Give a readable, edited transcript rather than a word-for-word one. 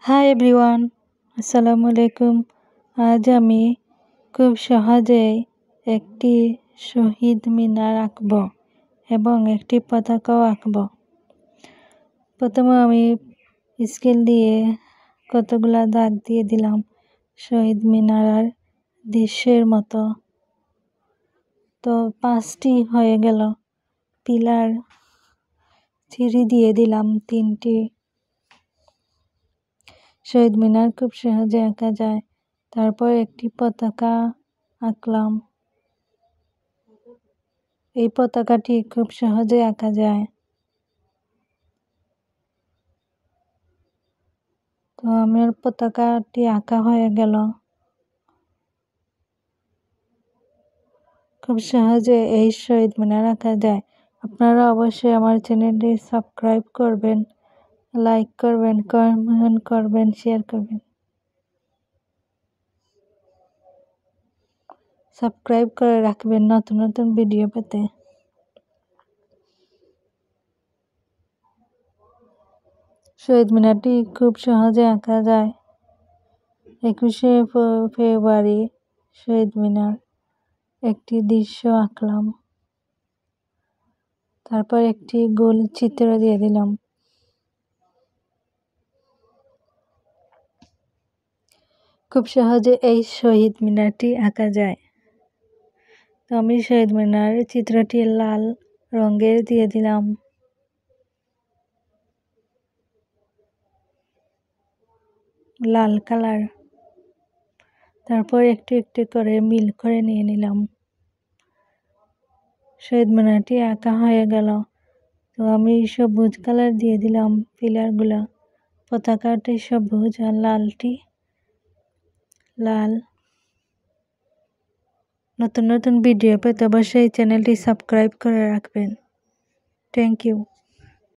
Hi everyone, আসসালামু আলাইকুম। আজ আমি খুব সহজেই একটি শহীদ মিনার আঁকব এবং একটি পতাকাও আঁকব। প্রথমে আমি স্কেল দিয়ে কতগুলা দাগ দিয়ে দিলাম শহীদ মিনার দৃশ্যের মতো। তো 5টি হয়ে গেল। পিলার সিঁড়ি দিয়ে দিলাম 3টি। শহীদ মিনার খুব সহজে আঁকা যায়। তারপর একটি পতাকা আঁকলাম। এই পতাকাটি খুব সহজে আঁকা যায়। তো আমার পতাকাটি আঁকা হয়ে গেল। খুব সহজে এই শহীদ মিনার আঁকা যায়। আপনারা অবশ্যই আমার চ্যানেলটি সাবস্ক্রাইব করবেন, লাইক করবেন, কমেন্ট করবেন, শেয়ার করবেন। সাবস্ক্রাইব করে রাখবেন নতুন নতুন ভিডিও পেতে। শহীদ মিনারটি খুব সহজে আঁকা যায়। 21শে ফেব্রুয়ারি শহীদ মিনার একটি দৃশ্য আঁকলাম। তারপর একটি গোল চিত্র দিয়ে দিলাম। খুব সহজে এই শহীদ মিনারটি আঁকা যায়। তো আমি শহীদ মিনারের চিত্রটি লাল রঙের দিয়ে দিলাম। লাল কালার। তারপর একটু একটু করে মিল করে নিয়ে নিলাম। শহীদ মিনারটি আঁকা হয়ে গেল। তো আমি সবুজ কালার দিয়ে দিলাম পিলারগুলা। পতাকাটি সবুজ আর লালটি লাল। নতুন নতুন ভিডিও পেতে অবশ্যই চ্যানেলটি সাবস্ক্রাইব করে রাখবেন। Thank you.